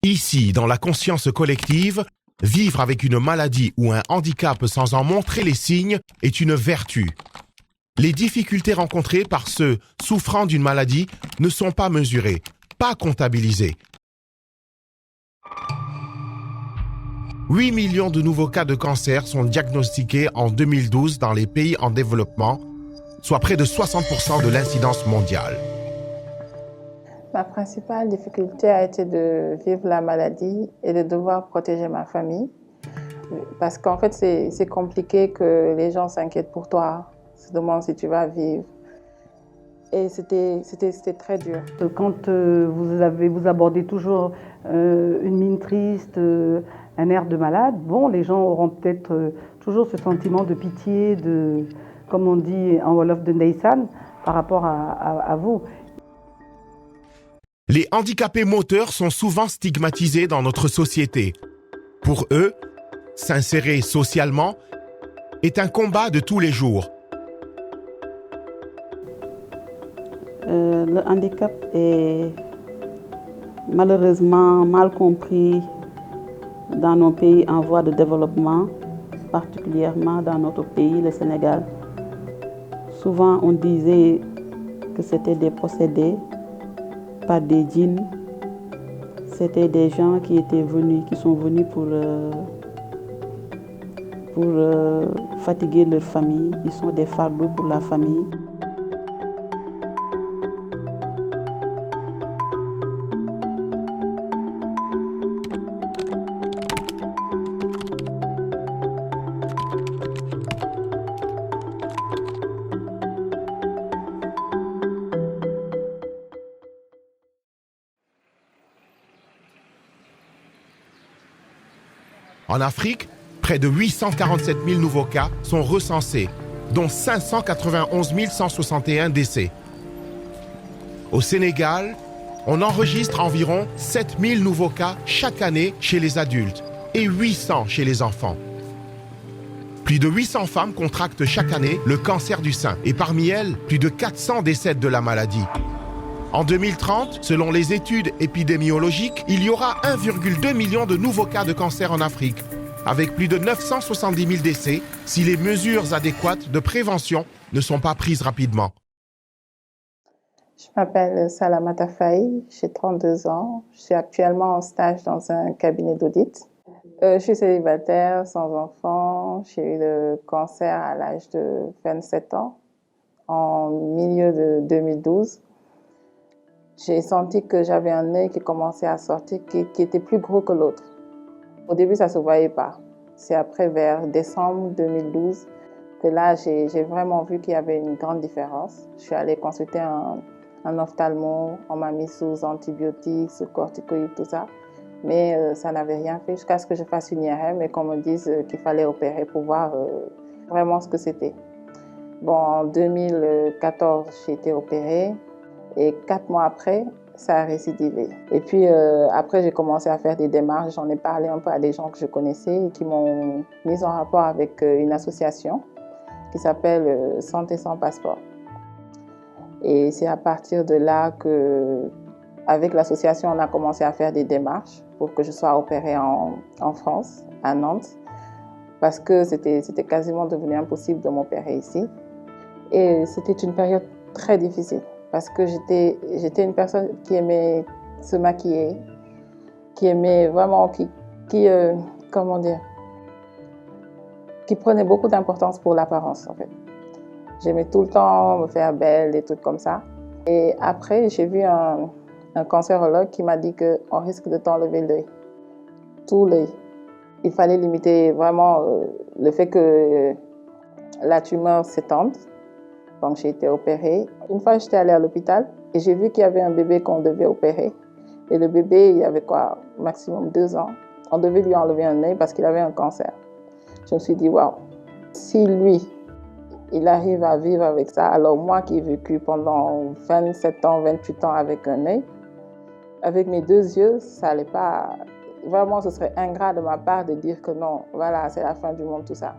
Ici, dans la conscience collective, vivre avec une maladie ou un handicap sans en montrer les signes est une vertu. Les difficultés rencontrées par ceux souffrant d'une maladie ne sont pas mesurées, pas comptabilisées. 8 millions de nouveaux cas de cancer sont diagnostiqués en 2012 dans les pays en développement, soit près de 60% de l'incidence mondiale. Ma principale difficulté a été de vivre la maladie et de devoir protéger ma famille. Parce qu'en fait, c'est compliqué que les gens s'inquiètent pour toi, se demandent si tu vas vivre. Et c'était très dur. Quand vous abordez toujours une mine triste, un air de malade, bon, les gens auront peut-être toujours ce sentiment de pitié, comme on dit en Wolof, de Ndeysaan, par rapport à vous. Les handicapés moteurs sont souvent stigmatisés dans notre société. Pour eux, s'insérer socialement est un combat de tous les jours. Le handicap est malheureusement mal compris dans nos pays en voie de développement, particulièrement dans notre pays, le Sénégal. Souvent, on disait que c'était des possédés, pas des djinns. C'était des gens qui sont venus pour fatiguer leur famille. Ils sont des fardeaux pour la famille. En Afrique, près de 847 000 nouveaux cas sont recensés, dont 591 161 décès. Au Sénégal, on enregistre environ 7 000 nouveaux cas chaque année chez les adultes et 800 chez les enfants. Plus de 800 femmes contractent chaque année le cancer du sein et parmi elles, plus de 400 décèdent de la maladie. En 2030, selon les études épidémiologiques, il y aura 1,2 million de nouveaux cas de cancer en Afrique, avec plus de 970 000 décès si les mesures adéquates de prévention ne sont pas prises rapidement. Je m'appelle Salamata Faye, j'ai 32 ans. Je suis actuellement en stage dans un cabinet d'audit. Je suis célibataire, sans enfant. J'ai eu le cancer à l'âge de 27 ans, en milieu de 2012. J'ai senti que j'avais un œil qui commençait à sortir, qui était plus gros que l'autre. Au début, ça ne se voyait pas. C'est après, vers décembre 2012, que là, j'ai vraiment vu qu'il y avait une grande différence. Je suis allée consulter un ophtalmo, on m'a mis sous antibiotiques, sous corticoïdes, tout ça. Mais ça n'avait rien fait jusqu'à ce que je fasse une IRM et qu'on me dise qu'il fallait opérer pour voir vraiment ce que c'était. Bon, en 2014, j'ai été opérée. Et 4 mois après, ça a récidivé. Et puis après, j'ai commencé à faire des démarches. J'en ai parlé un peu à des gens que je connaissais et qui m'ont mis en rapport avec une association qui s'appelle Santé sans passeport. Et c'est à partir de là que, avec l'association, on a commencé à faire des démarches pour que je sois opérée en France, à Nantes, parce que c'était quasiment devenu impossible de m'opérer ici. Et c'était une période très difficile. Parce que j'étais une personne qui aimait se maquiller, qui aimait vraiment, comment dire, qui prenait beaucoup d'importance pour l'apparence en fait. J'aimais tout le temps me faire belle, des trucs comme ça. Et après, j'ai vu un cancérologue qui m'a dit qu'on risque de t'enlever l'œil, tout l'œil. Il fallait limiter vraiment le fait que la tumeur s'étende. Donc j'ai été opérée. Une fois, j'étais allée à l'hôpital et j'ai vu qu'il y avait un bébé qu'on devait opérer. Et le bébé, il avait quoi, maximum 2 ans. On devait lui enlever un œil parce qu'il avait un cancer. Je me suis dit, waouh, si lui, il arrive à vivre avec ça, alors moi qui ai vécu pendant 27 ans, 28 ans avec un œil, avec mes 2 yeux, ça n'allait pas... Vraiment, ce serait ingrat de ma part de dire que non, voilà, c'est la fin du monde, tout ça.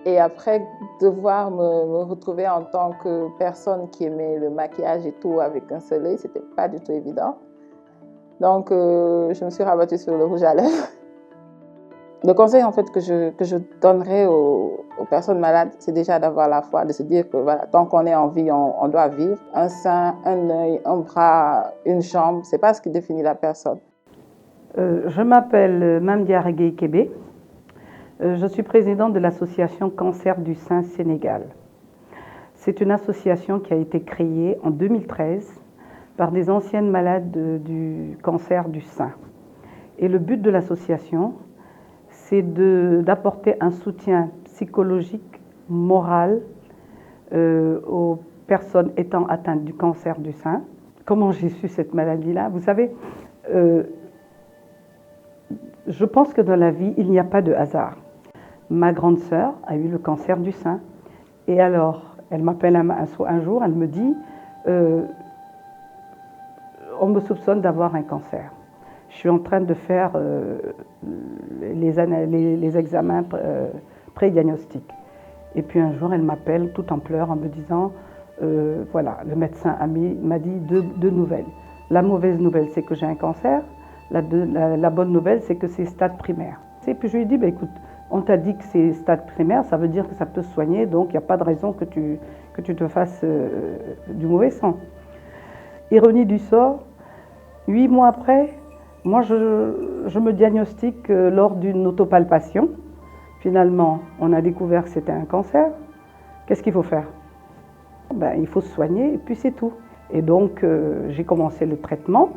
Et après, devoir me retrouver en tant que personne qui aimait le maquillage et tout avec un seul œil, c'était pas du tout évident. Donc, je me suis rabattue sur le rouge à lèvres. Le conseil en fait que je donnerais aux personnes malades, c'est déjà d'avoir la foi, de se dire que voilà, tant qu'on est en vie, on doit vivre. Un sein, un œil, un bras, une jambe, c'est pas ce qui définit la personne. Je m'appelle Mamdia Reguei Kébé. Je suis présidente de l'association Cancer du sein Sénégal. C'est une association qui a été créée en 2013 par des anciennes malades du cancer du sein. Et le but de l'association, c'est d'apporter un soutien psychologique, moral aux personnes étant atteintes du cancer du sein. Comment j'ai su cette maladie-là? Vous savez, je pense que dans la vie, il n'y a pas de hasard. Ma grande sœur a eu le cancer du sein. Et alors, elle m'appelle un jour, elle me dit on me soupçonne d'avoir un cancer. Je suis en train de faire les examens pré-diagnostiques. Et puis un jour, elle m'appelle tout en pleurs en me disant voilà, le médecin m'a dit deux nouvelles. La mauvaise nouvelle, c'est que j'ai un cancer. La bonne nouvelle, c'est que c'est stade primaire. Et puis je lui ai dit, bah, écoute, on t'a dit que c'est stade primaire, ça veut dire que ça peut se soigner, donc il n'y a pas de raison que tu te fasses du mauvais sang. Ironie du sort, 8 mois après, moi je me diagnostique lors d'une autopalpation. Finalement, on a découvert que c'était un cancer. Qu'est-ce qu'il faut faire? Ben, il faut se soigner et puis c'est tout. Et donc j'ai commencé le traitement.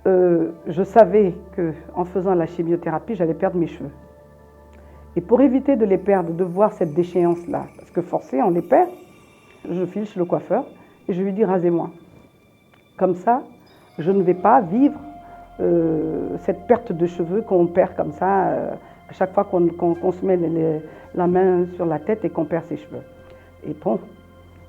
Je savais qu'en faisant la chimiothérapie, j'allais perdre mes cheveux. Et pour éviter de les perdre, de voir cette déchéance-là, parce que forcé, on les perd, je file chez le coiffeur et je lui dis rasez-moi. Comme ça, je ne vais pas vivre cette perte de cheveux qu'on perd comme ça à chaque fois qu'on se met la main sur la tête et qu'on perd ses cheveux. Et bon,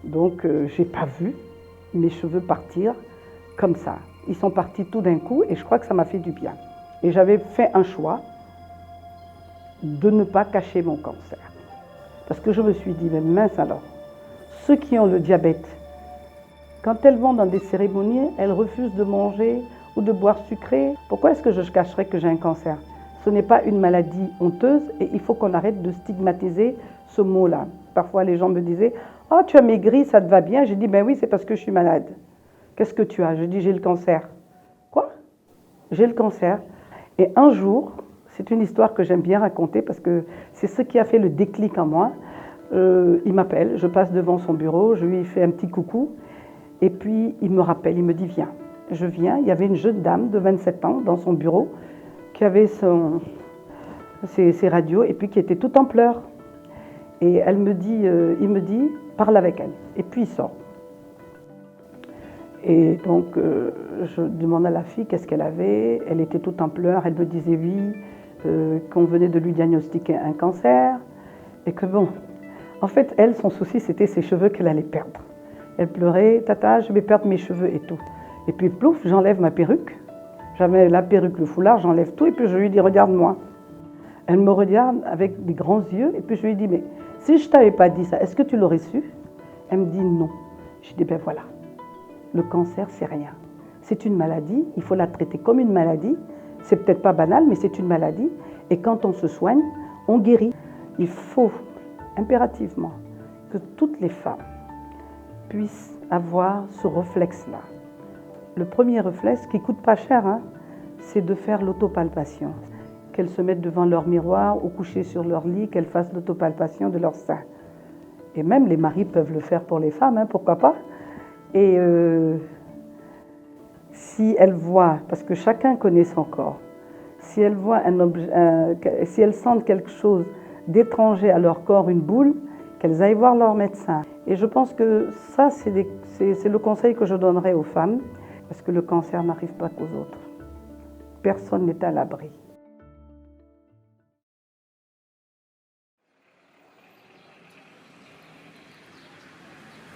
donc je n'ai pas vu mes cheveux partir comme ça. Ils sont partis tout d'un coup et je crois que ça m'a fait du bien. Et j'avais fait un choix de ne pas cacher mon cancer. Parce que je me suis dit, mais mince alors, ceux qui ont le diabète, quand elles vont dans des cérémonies, elles refusent de manger ou de boire sucré. Pourquoi est-ce que je cacherais que j'ai un cancer? Ce n'est pas une maladie honteuse et il faut qu'on arrête de stigmatiser ce mot-là. Parfois les gens me disaient, « Oh, tu as maigri, ça te va bien ?» J'ai dit, « Ben oui, c'est parce que je suis malade. » « Qu'est-ce que tu as ?» Je dis, « J'ai le cancer. » Quoi? J'ai le cancer. Et un jour, c'est une histoire que j'aime bien raconter parce que c'est ce qui a fait le déclic en moi. Il m'appelle, je passe devant son bureau, je lui fais un petit coucou et puis il me rappelle, il me dit, « Viens. » Je viens, il y avait une jeune dame de 27 ans dans son bureau qui avait ses radios et puis qui était toute en pleurs. Et il me dit, « Parle avec elle. » Et puis il sort. Et donc, je demande à la fille qu'est-ce qu'elle avait. Elle était toute en pleurs. Elle me disait oui, qu'on venait de lui diagnostiquer un cancer. Et que bon, en fait, elle, son souci, c'était ses cheveux qu'elle allait perdre. Elle pleurait, tata, je vais perdre mes cheveux et tout. Et puis, plouf, j'enlève ma perruque. J'avais la perruque, le foulard, j'enlève tout. Et puis, je lui dis, regarde-moi. Elle me regarde avec des grands yeux. Et puis, je lui dis, mais si je ne t'avais pas dit ça, est-ce que tu l'aurais su? Elle me dit non. Je dis, ben voilà. Le cancer, c'est rien. C'est une maladie, il faut la traiter comme une maladie. C'est peut-être pas banal, mais c'est une maladie. Et quand on se soigne, on guérit. Il faut impérativement que toutes les femmes puissent avoir ce réflexe-là. Le premier réflexe, qui ne coûte pas cher, hein, c'est de faire l'autopalpation. Qu'elles se mettent devant leur miroir ou couchées sur leur lit, qu'elles fassent l'autopalpation de leur sein. Et même les maris peuvent le faire pour les femmes, hein, pourquoi pas. Et si elles voient, parce que chacun connaît son corps, si elles voient si elles sentent quelque chose d'étranger à leur corps, une boule, qu'elles aillent voir leur médecin. Et je pense que ça, c'est le conseil que je donnerais aux femmes, parce que le cancer n'arrive pas qu'aux autres. Personne n'est à l'abri.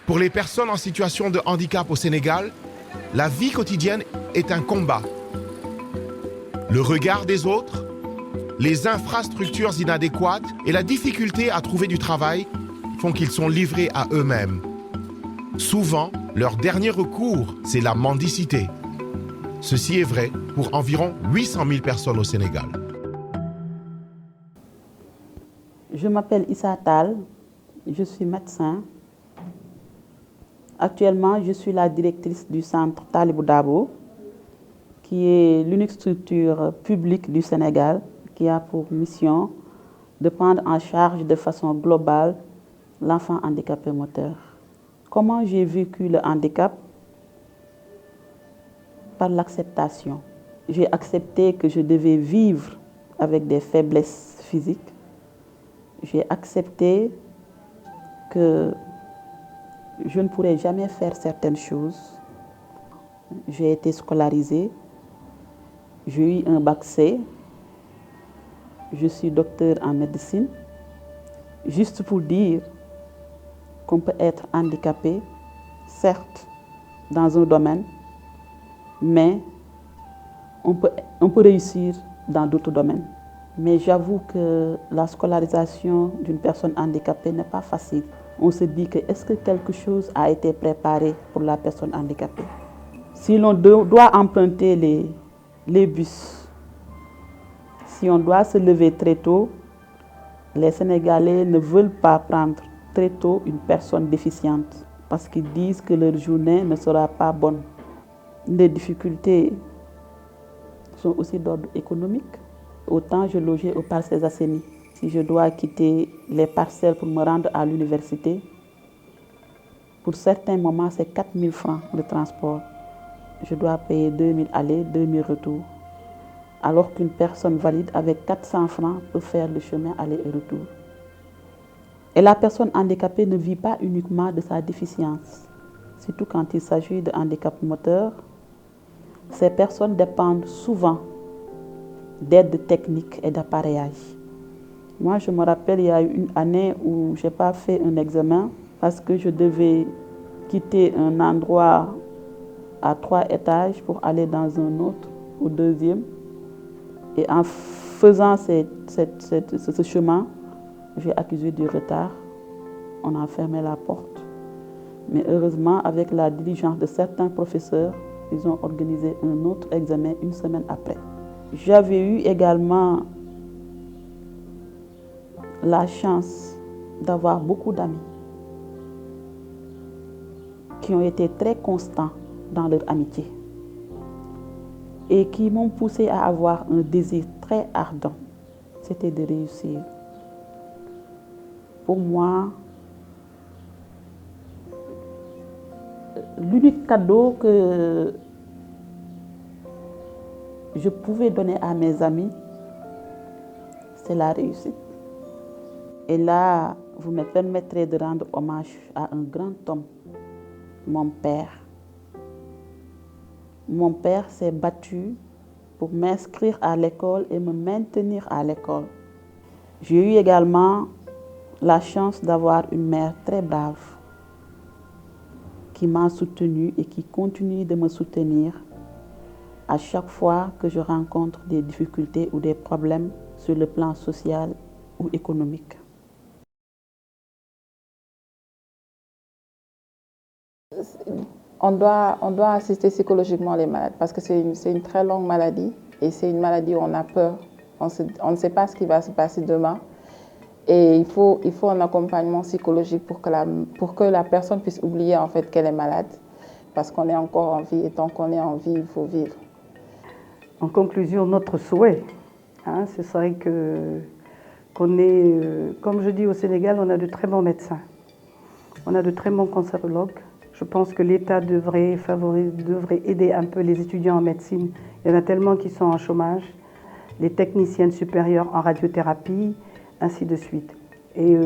Pour les personnes en situation de handicap au Sénégal, la vie quotidienne est un combat. Le regard des autres, les infrastructures inadéquates et la difficulté à trouver du travail font qu'ils sont livrés à eux-mêmes. Souvent, leur dernier recours, c'est la mendicité. Ceci est vrai pour environ 800 000 personnes au Sénégal. Je m'appelle Issa Tall, je suis médecin. Actuellement, je suis la directrice du centre Talibou Dabo, qui est l'unique structure publique du Sénégal qui a pour mission de prendre en charge de façon globale l'enfant handicapé moteur. Comment j'ai vécu le handicap? Par l'acceptation. J'ai accepté que je devais vivre avec des faiblesses physiques. J'ai accepté que je ne pourrais jamais faire certaines choses. J'ai été scolarisée. J'ai eu un bac C. Je suis docteur en médecine. Juste pour dire qu'on peut être handicapé, certes, dans un domaine, mais on peut réussir dans d'autres domaines. Mais j'avoue que la scolarisation d'une personne handicapée n'est pas facile. On se dit que est-ce que quelque chose a été préparé pour la personne handicapée? Si l'on doit emprunter les bus, si on doit se lever très tôt, les Sénégalais ne veulent pas prendre très tôt une personne déficiente parce qu'ils disent que leur journée ne sera pas bonne. Les difficultés sont aussi d'ordre économique. Autant je logeais au Parcelles Assainies. Si je dois quitter les parcelles pour me rendre à l'université, pour certains moments, c'est 4 000 francs de transport. Je dois payer 2 000 aller, 2 000 retour. Alors qu'une personne valide avec 400 francs peut faire le chemin aller et retour. Et la personne handicapée ne vit pas uniquement de sa déficience. Surtout quand il s'agit de handicap moteur, ces personnes dépendent souvent d'aide technique et d'appareillage. Moi, je me rappelle, il y a eu une année où je n'ai pas fait un examen parce que je devais quitter un endroit à 3 étages pour aller dans un autre, au deuxième. Et en faisant ce chemin, j'ai accusé du retard. On a fermé la porte. Mais heureusement, avec la diligence de certains professeurs, ils ont organisé un autre examen une semaine après. J'avais eu également la chance d'avoir beaucoup d'amis qui ont été très constants dans leur amitié et qui m'ont poussé à avoir un désir très ardent, c'était de réussir. Pour moi, l'unique cadeau que je pouvais donner à mes amis, c'est la réussite. Et là, vous me permettrez de rendre hommage à un grand homme, mon père. Mon père s'est battu pour m'inscrire à l'école et me maintenir à l'école. J'ai eu également la chance d'avoir une mère très brave qui m'a soutenue et qui continue de me soutenir à chaque fois que je rencontre des difficultés ou des problèmes sur le plan social ou économique. On doit assister psychologiquement les malades parce que c'est une très longue maladie et c'est une maladie où on a peur. On ne sait pas ce qui va se passer demain. Et il faut un accompagnement psychologique pour que la personne puisse oublier en fait qu'elle est malade parce qu'on est encore en vie et tant qu'on est en vie, il faut vivre. En conclusion, notre souhait, ce serait qu'on ait, comme je dis au Sénégal, on a de très bons médecins, on a de très bons cancérologues. Je pense que l'État devrait aider un peu les étudiants en médecine. Il y en a tellement qui sont en chômage, les techniciennes supérieures en radiothérapie, ainsi de suite. Et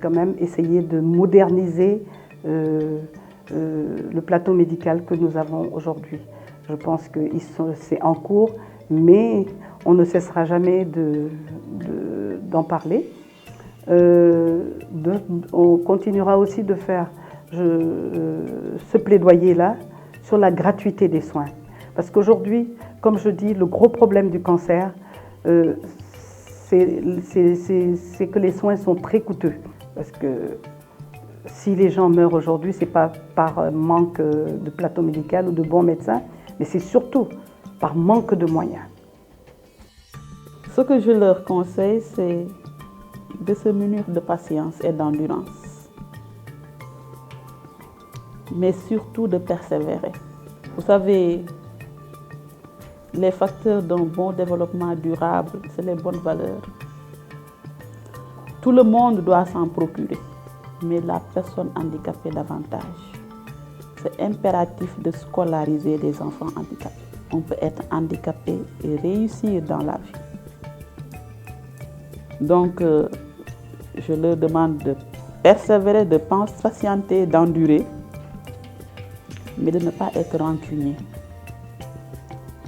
quand même essayer de moderniser le plateau médical que nous avons aujourd'hui. Je pense que c'est en cours, mais on ne cessera jamais d'en parler. On continuera aussi de faire ce plaidoyer-là sur la gratuité des soins. Parce qu'aujourd'hui, comme je dis, le gros problème du cancer, c'est que les soins sont très coûteux. Parce que si les gens meurent aujourd'hui, ce n'est pas par manque de plateau médical ou de bons médecins, mais c'est surtout par manque de moyens. Ce que je leur conseille, c'est de se munir de patience et d'endurance, mais surtout de persévérer. Vous savez, les facteurs d'un bon développement durable, c'est les bonnes valeurs. Tout le monde doit s'en procurer, mais la personne handicapée davantage. C'est impératif de scolariser les enfants handicapés. On peut être handicapé et réussir dans la vie. Donc, je leur demande de persévérer, de patienter, d'endurer, mais de ne pas être rancunier.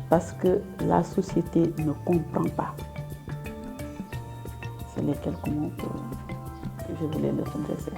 Parce que la société ne comprend pas. C'est les quelques mots que je voulais leur adresser.